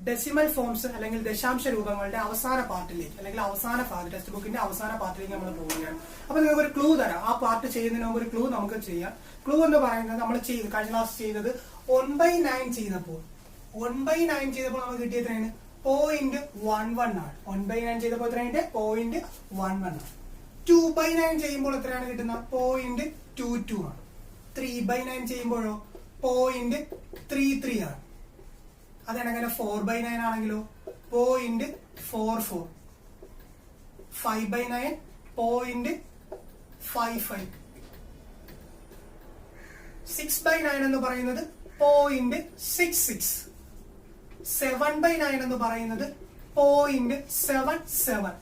Decimal forms അല്ലെങ്കിൽ ദശാംശ രൂപങ്ങളുടെ അവസാന പാർട്ടിലേക്ക് അല്ലെങ്കിൽ അവസാന ഭാഗം ടെക്സ്റ്റ് ബുക്കിന്റെ അവസാന പാർട്ടിലേക്ക് നമ്മൾ പോവുകയാണ്. അപ്പൊ നിങ്ങൾക്ക് ഒരു ക്ലൂ തരാം. ആ പാർട്ട് ചെയ്യുന്നതിന് മുമ്പ് ഒരു ക്ലൂ നമുക്ക് ചെയ്യാം. ക്ലൂ എന്ന് പറയുന്നത് നമ്മൾ കഴിഞ്ഞ ക്ലാസ് ചെയ്തത് 1/9 ചെയ്തപ്പോൾ നമുക്ക് കിട്ടിയ എത്രയാണ്? 0.11 ആണ്. 1/9 ചെയ്തപ്പോൾ എത്രയാണ്? 0.11 ആണ്. 2/9 ചെയ്യുമ്പോൾ എത്രയാണ് കിട്ടുന്നത്? 0.22 ആണ്. 3/9 ചെയ്യുമ്പോഴോ 0.33 ആണ്. അതാണെങ്കിൽ 4/9 ആണെങ്കിലോ 0.44. 5/9 0.55. 6/9 എന്ന് പറയുന്നത് 0.66. 7/9 എന്ന് പറയുന്നത് 0.77.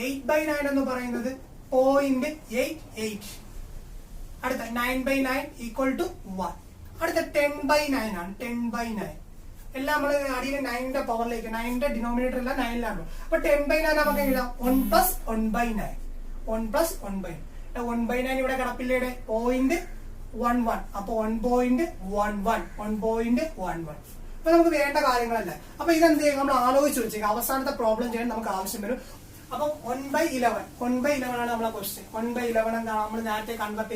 8/9 എന്ന് പറയുന്നത് 0.88. അടുത്ത 9/9 ഈക്വൽ ടു 1. അടുത്ത 10/9 ആണ്. 10/9 എല്ലാം നമ്മൾ അടിയിലെ 9ന്റെ പവറിലേക്ക് 9ന്റെ ഡിനോമിനേറ്റർ എല്ലാം 9ലാണ്. അപ്പൊ 10/9 നമുക്ക് എഴുതാം 1 + 1/9. 1 + 1/9. 1/9 ഇവിടെ കിടപ്പില്ലേടെ 0.11. അപ്പൊ 1.11. 1.11. അപ്പൊ നമുക്ക് വേണ്ട കാര്യങ്ങളല്ല. അപ്പൊ ഇതെന്ത് ചെയ്യും? നമ്മൾ ആലോചിച്ച് വെച്ചേക്കാം. അവസാനത്തെ പ്രോബ്ലം ചെയ്യാൻ നമുക്ക് ആവശ്യം വരും. അപ്പൊ 1/11 ആണ് നമ്മളെ ക്വസ്റ്റ്യൻ. 1/11 എന്താണ്? നമ്മൾ നേരത്തെ കൺവെർട്ട്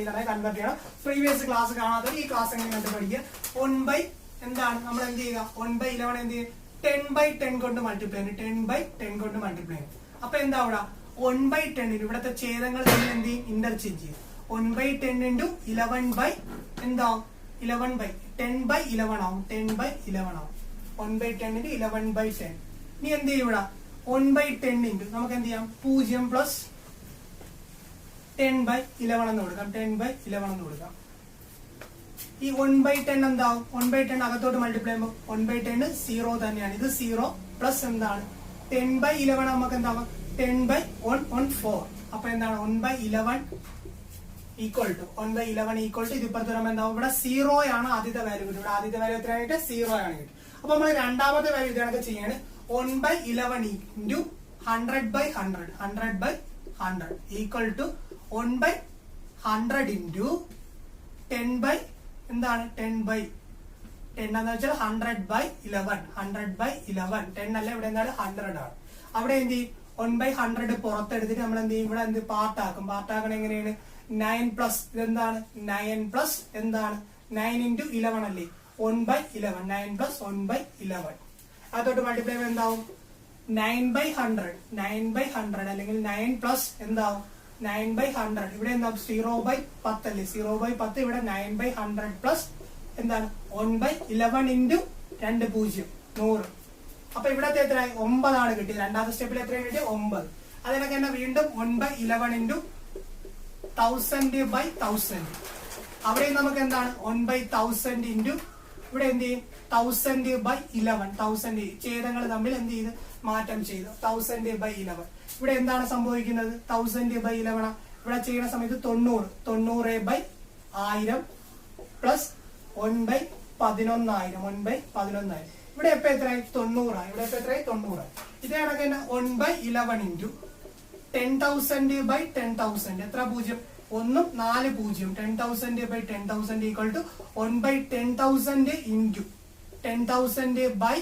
ചെയ്യണം. പ്രീവിയസ് ക്ലാസ് കാണാതെ ഈ ക്ലാസ് എങ്ങനെ കണ്ടു പഠിക്കുക. 1 എന്താണ്? നമ്മൾ എന്ത് ചെയ്യുക? 1/11 എന്ത് ചെയ്യും? 10/10 കൊണ്ട് മൾട്ടിപ്ലൈ ചെയ്യും. 10/10 കൊണ്ട് മൾട്ടിപ്ലൈ ചെയ്യും. അപ്പൊ എന്താ അവിടെ 1/10 ഇവിടത്തെ ഛേദങ്ങൾ എന്ത് ചെയ്യും? ഇന്റർചേഞ്ച് ചെയ്യും. 1/10 × 11 എന്താവും? 10/11 ആവും. 10/11 ആവും. 1/10 × 11/10. ഇനി എന്ത് ചെയ്യും ഇവിടെ? 1/10 നമുക്ക് എന്ത് ചെയ്യാം? 0 + 10/11 എന്ന് കൊടുക്കാം. 10/11 എന്ന് കൊടുക്കാം. ഈ 1/10 എന്താവും? 1/10 അകത്തോട്ട് മൾട്ടിപ്ലൈ ചെയ്യുമ്പോൾ 1/10 0 തന്നെയാണ്. ഇത് 0 പ്ലസ് എന്താണ്? 10/11 നമുക്ക് എന്താവും? 10/114. അപ്പൊ എന്താണ്? 1/11 ഈക്വൽ ടു ഇത് ഇപ്പുറത്ത് വരുമ്പോൾ എന്താവും? ഇവിടെ 0 ആണ് ആദ്യത്തെ വാല്യൂ കിട്ടും. ഇവിടെ ആദ്യത്തെ വാല്യൂ എത്രയായിട്ട്? 0 ആണ് കിട്ടും. അപ്പൊ നമ്മൾ രണ്ടാമത്തെ വാല്യൂ ഇതൊക്കെ ചെയ്യാണ്. 1/11 × 100/100. 100/100 ഈക്വൽ ടു 1/100 × 10/10 എന്താണ്? 10/10 എന്ന് വെച്ചാൽ 100/11. 100/11 10 അല്ല, ഇവിടെ എന്താണ്? 100 ആണ്. അവിടെ എന്ത് ചെയ്യും? 1/100 പുറത്തെടുത്തിട്ട് നമ്മൾ എന്ത് ചെയ്യും? ഇവിടെ എന്ത് പാർട്ടാക്കും? പാർട്ടാക്കണ എങ്ങനെയാണ്? 9 പ്ലസ് ഇതെന്താണ്? 9 പ്ലസ് എന്താണ്? 9 × 11 അല്ലേ? 1/11. 9 + 1/11 അതോട്ട് മൾട്ടിപ്ലൈ ചെയ്യുമ്പോൾ എന്താവും? 9/100 അല്ലെങ്കിൽ 9 പ്ലസ് എന്താവും? 9/100. ഇവിടെ എന്താ? 0/10 അല്ലേ? 0/10. ഇവിടെ 9/100 പ്ലസ് എന്താണ്? 1/11 × 2 0 100. അപ്പൊ ഇവിടത്തെ എത്രയായി? 9 ആണ് കിട്ടിയത്. രണ്ടാമത്തെ സ്റ്റെപ്പിൽ എത്രയാണ് കിട്ടിയത്? 9. അതിനൊക്കെ തന്നെ വീണ്ടും 1/11 × 1000/1000. അവിടെ നമുക്ക് എന്താണ്? 1/1000 × ഇവിടെ എന്ത് ചെയ്യും? 1000/11. 1000 ഛേദങ്ങൾ തമ്മിൽ എന്ത് ചെയ്ത് മാറ്റം ചെയ്തു? 1000/11. ഇവിടെ എന്താണ് സംഭവിക്കുന്നത്? 1000/11 ഇവിടെ ചെയ്യുന്ന സമയത്ത് 90. 90/1000 പ്ലസ് 1/11,000. 1/11,000. ഇവിടെ എപ്പോ എത്രയായി? 90. ഇവിടെ എപ്പോ എത്രയായി? 90. ഇതേ കണക്ക് തന്നെ 1/11 × 10,000/10,000. എത്ര പൂജ്യം? 1 4 0. 10,000/10,000 ഈക്വൽ ടു 1/10,000 × 10,000/11.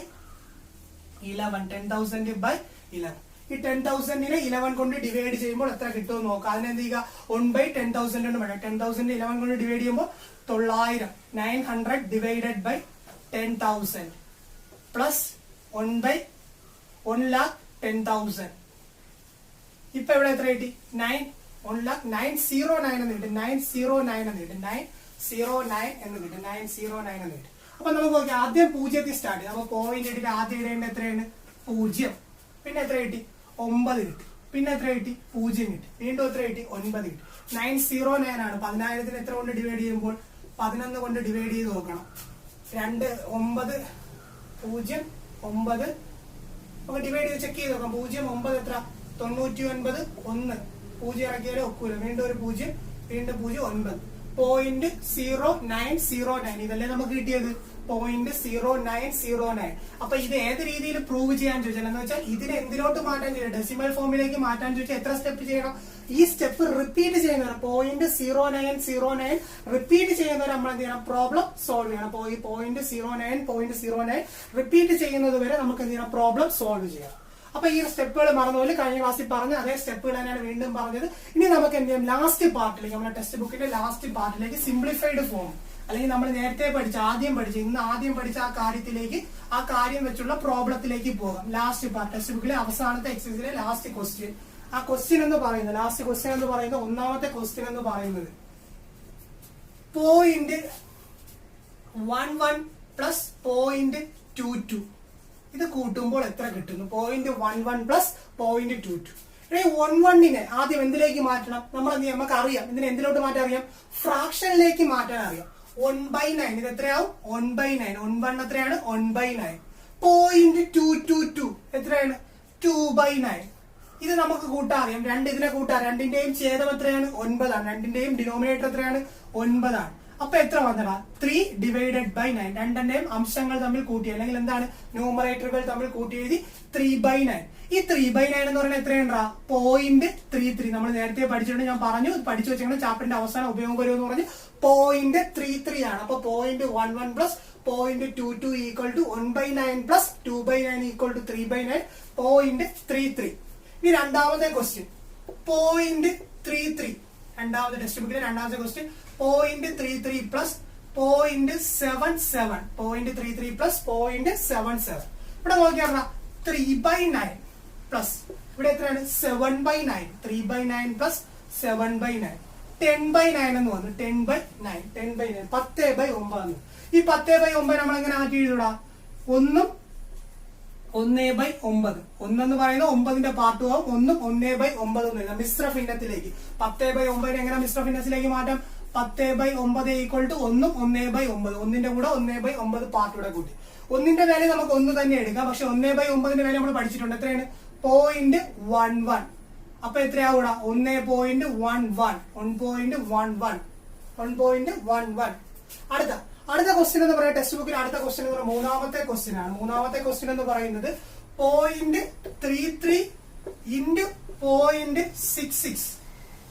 10,000/11. ഈ 10,000 11 കൊണ്ട് ഡിവൈഡ് ചെയ്യുമ്പോൾ എത്ര കിട്ടുമെന്ന് നോക്കാം. അതിനെന്ത് ചെയ്യുക? 1/10,000 കൊണ്ട് വേണം. 10,000 11 കൊണ്ട് ഡിവൈഡ് ചെയ്യുമ്പോൾ 900. 900 ഡിവൈഡഡ് ബൈ 10,000 പ്ലസ് 1/1,10,000. ഇപ്പൊ ഇവിടെ എത്ര കിട്ടി? 909 എന്ന് കിട്ടും. 909 എന്ന് കിട്ടും. 909 എന്ന് കിട്ടും. 909 എന്ന് കിട്ടും. അപ്പൊ നമുക്ക് നോക്കി ആദ്യം 0 സ്റ്റാർട്ട് ചെയ്യും. അപ്പൊ പോയിന്റ് ഇട്ടിട്ട് ആദ്യം ഇടേണ്ട എത്രയാണ്? 0. പിന്നെ എത്ര കിട്ടി? 9 കിട്ടി. പിന്നെ എത്ര കിട്ടി? 0 കിട്ടി. വീണ്ടും എത്ര കിട്ടി? 9 കിട്ടി. 909 ആണ്. 10,000 എത്ര കൊണ്ട് ഡിവൈഡ് ചെയ്യുമ്പോൾ? 11 കൊണ്ട് ഡിവൈഡ് ചെയ്ത് നോക്കണം. 2 9 0 9 നമുക്ക് ഡിവൈഡ് ചെയ്ത് ചെക്ക് ചെയ്ത് നോക്കാം. 0 9 എത്ര? 99 1 0 ഇറക്കിയാലും ഒക്കൂല. വീണ്ടും ഒരു 0 വീണ്ടും 0 9. 0.0909 ഇതല്ലേ നമുക്ക് കിട്ടിയത്? 0.0909. അപ്പൊ ഇത് ഏത് രീതിയിൽ പ്രൂവ് ചെയ്യാൻ ചോദിച്ചാൽ എന്ന് വെച്ചാൽ ഇതിനെ എന്തിലോട്ട് മാറ്റാൻ ചോദിച്ചാൽ ഡെസിമൽ ഫോമിലേക്ക് മാറ്റാൻ ചോദിച്ചാൽ എത്ര സ്റ്റെപ്പ് ചെയ്യണം? ഈ സ്റ്റെപ്പ് റിപ്പീറ്റ് ചെയ്യുന്നവർ 0.0909 റിപ്പീറ്റ് ചെയ്യുന്നവർ നമ്മൾ എന്ത് ചെയ്യണം? പ്രോബ്ലം സോൾവ് ചെയ്യണം. അപ്പോൾ ഈ 0.09 റിപ്പീറ്റ് ചെയ്യുന്നത് വരെ നമുക്ക് എന്ത് ചെയ്യണം? പ്രോബ്ലം സോൾവ് ചെയ്യണം. അപ്പൊ ഈ സ്റ്റെപ്പുകൾ മറന്നുപോലെ കഴിഞ്ഞ ക്ലാസ്സിൽ പറഞ്ഞ അതേ സ്റ്റെപ്പുകൾ തന്നെയാണ് വീണ്ടും പറഞ്ഞത്. ഇനി നമുക്ക് എന്ത് ചെയ്യാം? ലാസ്റ്റ് പാർട്ടിലേക്ക്, നമ്മുടെ ടെക്സ്റ്റ് ബുക്കിന്റെ ലാസ്റ്റ് പാർട്ടിലേക്ക് സിംപ്ലിഫൈഡ് ഫോം അല്ലെങ്കിൽ നമ്മൾ നേരത്തെ ആദ്യം പഠിച്ച ആ കാര്യത്തിലേക്ക്, ആ കാര്യം വെച്ചുള്ള പ്രോബ്ലത്തിലേക്ക് പോകാം. ലാസ്റ്റ് പാർട്ട് ടെക്സ്റ്റ് ബുക്കിലെ അവസാനത്തെ എക്സസൈസിലെ ലാസ്റ്റ് ക്വസ്റ്റ്യൻ. ആ ക്വസ്റ്റ്യൻ എന്ന് പറയുന്നത്, ലാസ്റ്റ് ക്വസ്റ്റ്യൻ എന്ന് പറയുന്നത്, ഒന്നാമത്തെ ക്വസ്റ്റ്യൻ എന്ന് പറയുന്നത് 0.11 പ്ലസ് 0.22 ഇത് കൂട്ടുമ്പോൾ എത്ര കിട്ടുന്നു? 0.11 പ്ലസ് 0.22. 11നെ ആദ്യം എന്തിലേക്ക് മാറ്റണം? നമുക്ക് അറിയാം ഇതിനെ എന്തിലോട്ട് മാറ്റാൻ അറിയാം? ഫ്രാക്ഷനിലേക്ക് മാറ്റാൻ അറിയാം. 1/9 ഇത് എത്രയാവും? 1/9. 1 എത്രയാണ്? 1/9. 0.222 എത്രയാണ്? 2/9. ഇത് നമുക്ക് കൂട്ടാൻ അറിയാം. ഇതിനെ കൂട്ടാൻ, രണ്ടിന്റെയും ഛേദം എത്രയാണ്? 9 ആണ്. രണ്ടിന്റെയും ഡിനോമിനേറ്റർ എത്രയാണ്? 9 ആണ്. അപ്പൊ എത്ര വന്നടാ? 3/9. രണ്ടിന്റെയും അംശങ്ങൾ തമ്മിൽ കൂട്ടി, അല്ലെങ്കിൽ എന്താണ് ന്യൂമറേറ്ററുകൾ തമ്മിൽ കൂട്ടി എഴുതി 3/9. ഈ 3/9 എന്ന് പറയുന്നത് എത്രയുണ്ടാ? 0.33. നമ്മൾ നേരത്തെ പഠിച്ചിട്ടുണ്ട്, ഞാൻ പറഞ്ഞു പഠിച്ചു വെച്ചാൽ ചാപ്റ്ററിന്റെ അവസാനം ഉപയോഗം വരുമെന്ന് പറഞ്ഞ് 0.33 ആണ്. അപ്പൊ 0.11 plus 0.22 equal to 1/9 plus 2/9 equal to 3/9, 0.33. ഇനി രണ്ടാമത്തെ ക്വസ്റ്റ്യൻ 0.33. രണ്ടാമത്തെ ടെക്സ്റ്റ് ബുക്കിലെ രണ്ടാമത്തെ ക്വസ്റ്റ്യൻ 0.33 പ്ലസ് 0.77. 0.33 പ്ലസ് 0.77. ഇവിടെ നോക്കിയാൽ 3/9 പ്ലസ് ഇവിടെ എത്രയാണ്? 7/9. 3/9 പ്ലസ് 7/9. 10/9 എന്ന് വന്നു. 10/9. 10/9. ഈ 10/9 നമ്മൾ എങ്ങനെ മാറ്റി എഴുതൂടാ? 1/9. 1 എന്ന് പറയുന്നത് 9ന്റെ പാർട്ട് ആവും. 1/9 മിശ്ര ഭിന്നത്തിലേക്ക് 10/9 എങ്ങനെ മിശ്ര ഭിന്നത്തിലേക്ക് മാറ്റാം? 10/9 ഈക്വൽ ടു 1/9. 1ന്റെ കൂടെ 1/9 പാർട്ട് ഇവിടെ കൂട്ടി. 1ന്റെ വാല്യൂ നമുക്ക് 1 തന്നെ എടുക്കാം. പക്ഷെ 1/9ന്റെ വാല്യൂ നമ്മൾ പഠിച്ചിട്ടുണ്ട്. എത്രയാണ്? 0.11. അപ്പൊ എത്രയാവൂടാ? 1.11. 1.11. അടുത്ത ക്വസ്റ്റ്യൻ എന്ന് പറയുന്നത് ടെക്സ്റ്റ് ബുക്കിൽ അടുത്ത ക്വസ്റ്റ്യൻ എന്ന് പറയുന്നത് മൂന്നാമത്തെ ക്വസ്റ്റ്യൻ ആണ്. മൂന്നാമത്തെ ക്വസ്റ്റ്യൻ എന്ന് പറയുന്നത് 0.33 into 0.66.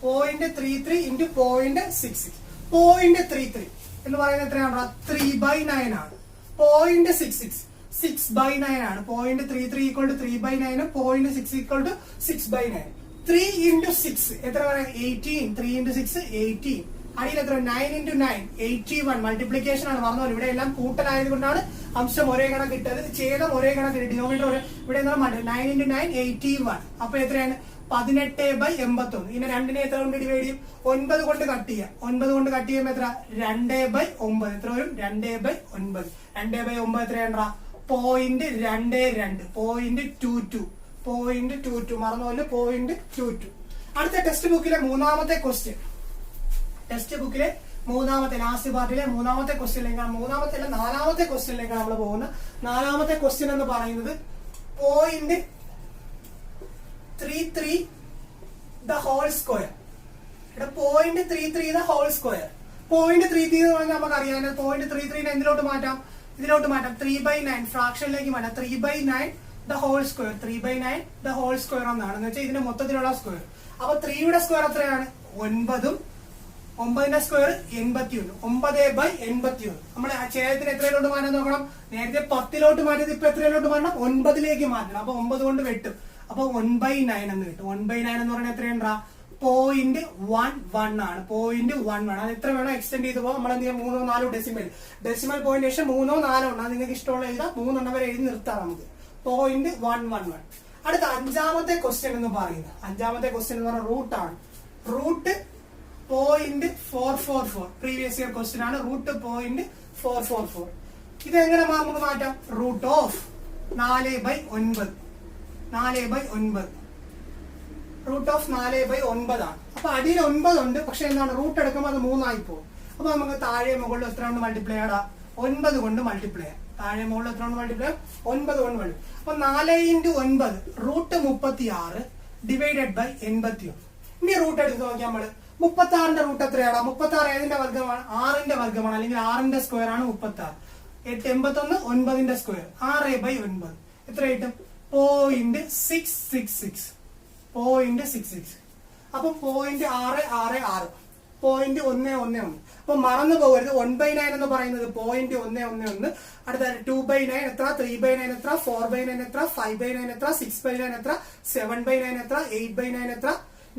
0.33 into 0.66. 0.33 എന്ന് പറയുന്നത് എത്രയാണ്? 3/9 ആണ്. 0.66 6/9 ആണ്. 0.33 equal to 3/9. 0.6 equal to 6/9. 3 into 6 എത്ര പറയാം? 18. 3 into 6 18. അടിയിൽ എത്ര? 9 into 9 81. മൾട്ടിപ്ലിക്കേഷൻ ആണ്. മറന്നോളൂ, ഇവിടെ എല്ലാം കൂട്ടലായത് കൊണ്ടാണ് അംശം ഒരേ കണക്ക് കിട്ടത്, ഛേദം ഒരേ കണക്ക് കിട്ടി, ഡിനോമിനേറ്റർ ഇവിടെ 9 into 9 81. അപ്പൊ എത്രയാണ്? 18/81. ഇനി രണ്ടിനെ എത്ര കൊണ്ട് ഡിവൈഡ് ചെയ്യും? 9 കൊണ്ട് കട്ട് ചെയ്യാം. 9 കൊണ്ട് കട്ട് ചെയ്യുമ്പോൾ എത്ര? 2/9. എത്ര വരും? 2/9. 2/9 എത്രയാണ്ടാ? 0.22. 0.22. മറന്നുപോലെ 0.22. അടുത്ത ടെക്സ്റ്റ് ബുക്കിലെ മൂന്നാമത്തെ ക്വസ്റ്റ്യൻ. ടെക്സ്റ്റ് ബുക്കിലെ മൂന്നാമത്തെ ലാസ്റ്റ് പാർട്ടിലെ മൂന്നാമത്തെ ക്വസ്റ്റ്യനിലേക്കാണ്, നാലാമത്തെ ക്വസ്റ്റ്യനിലേക്കാണ് നമ്മൾ പോകുന്നത്. നാലാമത്തെ ക്വസ്റ്റ്യൻ എന്ന് പറയുന്നത് 0.33 the whole square. ഇവിടെ 0.33 the whole square. 0.33 എന്ന് പറഞ്ഞാൽ നമുക്ക് അറിയാം 0.33 എന്തിലോട്ട് മാറ്റാം? ഇതിലോട്ട് മാറ്റാം. 3/9 ഫ്രാക്ഷനിലേക്ക് മാറ്റാം. 3/9 the whole square. 3/9 the whole square എന്നാണ്. എന്ന് വെച്ചാൽ ഇതിന്റെ മൊത്തത്തിലുള്ള സ്ക്വയർ. അപ്പൊ 3യുടെ സ്ക്വയർ എത്രയാണ്? 9. 9ന്റെ സ്ക്വയർ 81. 9/81. നമ്മൾ ആ ഛേദത്തിന് എത്രയിലോട്ട് മാറ്റാൻ നോക്കണം? നേരത്തെ 10ലോട്ട് മാറ്റിയത് ഇപ്പൊ എത്രയിലോട്ട് മാറ്റണം? 9ലേക്ക് മാറ്റണം. അപ്പൊ 9 കൊണ്ട് വെട്ടും. അപ്പൊ 1/9 എന്ന് കിട്ടും. 1/9 എന്ന് പറഞ്ഞാൽ എത്രയുണ്ടാ? 0.11 ആണ്. 0.11. അത് എത്ര വേണോ എക്സ്റ്റെൻഡ് ചെയ്ത് പോകും. നമ്മൾ എന്ത് ചെയ്യാം? 3 4 ഡെസിമൽ പോയിന്റ് ശേഷം 3 4 ഉണ്ട്. അത് നിങ്ങൾക്ക് ഇഷ്ടമുള്ള എഴുതാം. 3 വരെ എഴുതി നിർത്താം നമുക്ക്. 0.111. അടുത്ത അഞ്ചാമത്തെ ക്വസ്റ്റ്യൻ എന്ന് പറയുന്നത്, അഞ്ചാമത്തെ ക്വസ്റ്റ്യൻ എന്ന് പറഞ്ഞാൽ റൂട്ട് ആണ്. റൂട്ട് 0.444. പ്രീവിയസ് ഇയർ ക്വസ്റ്റ്യൻ ആണ്. റൂട്ട് 0.444. ഇത് എങ്ങനെ നമുക്ക് മാറ്റാം? Root of 4/9. 4/9. റൂട്ട് ഓഫ് 4/9 ആണ്. അപ്പൊ അടിയിൽ 9 ഉണ്ട്. പക്ഷെ എന്താണ്? റൂട്ട് എടുക്കുമ്പോൾ അത് 3 ആയി പോകും. അപ്പൊ നമുക്ക് താഴെ മുകളിൽ എത്ര കൊണ്ട് മൾട്ടിപ്ലൈ ആടാ? 9 കൊണ്ട് മൾട്ടിപ്ലൈ. താഴെ മുകളിൽ എത്ര കൊണ്ട് മൾട്ടിപ്ലൈ? 9 കൊണ്ട് മൾട്ടിപ്ലൈ. അപ്പൊ 4 into 9 റൂട്ട് 36 ഡിവൈഡഡ് ബൈ 81. ഇനി റൂട്ട് എടുത്ത് നോക്കിയാൽ നമ്മള് 36ന്റെ റൂട്ട് എത്രയാണ്? 36 ഏതിന്റെ വർഗമാണ്? 6ന്റെ വർഗമാണ്, അല്ലെങ്കിൽ 6ന്റെ സ്ക്വയർ ആണ് 36. 881 9ന്റെ സ്ക്വയർ 6/9 എത്ര കിട്ടും 0.666 0.66 അപ്പം 0.666 0.111 അപ്പൊ മറന്നു പോകരുത് 1/9 എന്ന് പറയുന്നത് 0.111 അടുത്ത 2/9 എത്ര 3/9 എത്ര 4/9 എത്ര 5/9 എത്ര 6/9 എത്ര 7/9 എത്ര 8/9 എത്ര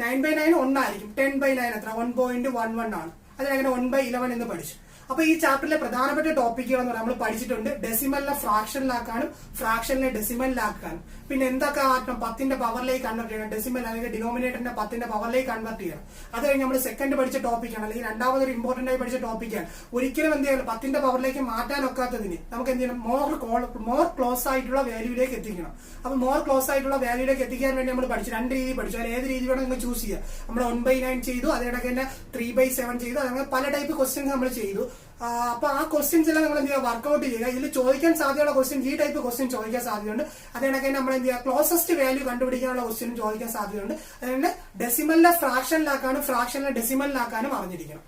9/9 ഒന്നായിരിക്കും 10/9 എത്ര 1.11 ആണ് അതിനങ്ങനെ 1/11 എന്ന് പഠിച്ചു അപ്പൊ ഈ ചാപ്റ്ററിലെ പ്രധാനപ്പെട്ട ടോപ്പിക്കുകൾ എന്ന് നമ്മൾ പഠിച്ചിട്ടുണ്ട് ഡെസിമലിനെ ഫ്രാക്ഷനിലാക്കാനും ഫ്രാക്ഷനിലെ ഡെസിമലിലാക്കാനും പിന്നെ എന്തൊക്കെ ആക്കണം 10ന്റെ പവറിലേക്ക് കൺവെർട്ട് ചെയ്യണം ഡെസിമൽ അല്ലെങ്കിൽ ഡിനോമിനേറ്ററിനെ 10ന്റെ പവറിലേക്ക് കൺവെർട്ട് ചെയ്യണം അത് കഴിഞ്ഞ് നമ്മൾ സെക്കൻഡ് പഠിച്ച ടോപ്പിക്കാണ് അല്ലെങ്കിൽ രണ്ടാമതൊരു ഇമ്പോർട്ടന്റ് ആയി പഠിച്ച ടോപ്പിക്കാണ് ഒരിക്കലും എന്ത് ചെയ്യണം 10ന്റെ പവറിലേക്ക് മാറ്റാൻ ഒക്കാത്തതിന് നമുക്ക് എന്ത് ചെയ്യണം മോർ ക്ലോസ് ആയിട്ടുള്ള വാല്യൂയിലേക്ക് എത്തിക്കണം അപ്പൊ മോർ ക്ലോസ് ആയിട്ടുള്ള വാല്യൂയിലേക്ക് എത്തിക്കാൻ വേണ്ടി നമ്മൾ പഠിച്ചു രണ്ട് രീതി പഠിച്ചു അതിൽ ഏത് രീതി വേണം നിങ്ങൾ ചൂസ് ചെയ്യുക നമ്മൾ 1/9 ചെയ്തു അതിനിടയ്ക്ക് തന്നെ 3/7 ചെയ്തു അങ്ങനെ പല ടൈപ്പ് ക്വസ്റ്റ്യൻസ് നമ്മൾ ചെയ്തു അപ്പൊ ആ ക്വസ്റ്റ്യൻസ് എല്ലാം നമ്മൾ എന്ത് ചെയ്യുക വർക്ക്ഔട്ട് ചെയ്യുക ഇതിൽ ചോദിക്കാൻ സാധ്യതയുള്ള ക്വസ്റ്റ്യൻ ഈ ടൈപ്പ് ക്വസ്റ്റ്യൻ ചോദിക്കാൻ സാധ്യതയുണ്ട് അതിനിടയ്ക്ക് നമ്മൾ എന്ത് ചെയ്യുക ക്ലോസസ്റ്റ് വാല്യൂ കണ്ടുപിടിക്കാനുള്ള ക്വസ്റ്റ്യനും ചോദിക്കാൻ സാധ്യതയുണ്ട് അതുകൊണ്ട് ഡെസിമലിനെ ഫ്രാക്ഷനിലാക്കാനും ഫ്രാക്ഷനിലെ ഡെസിമലിലാക്കാനും അറിഞ്ഞിരിക്കണം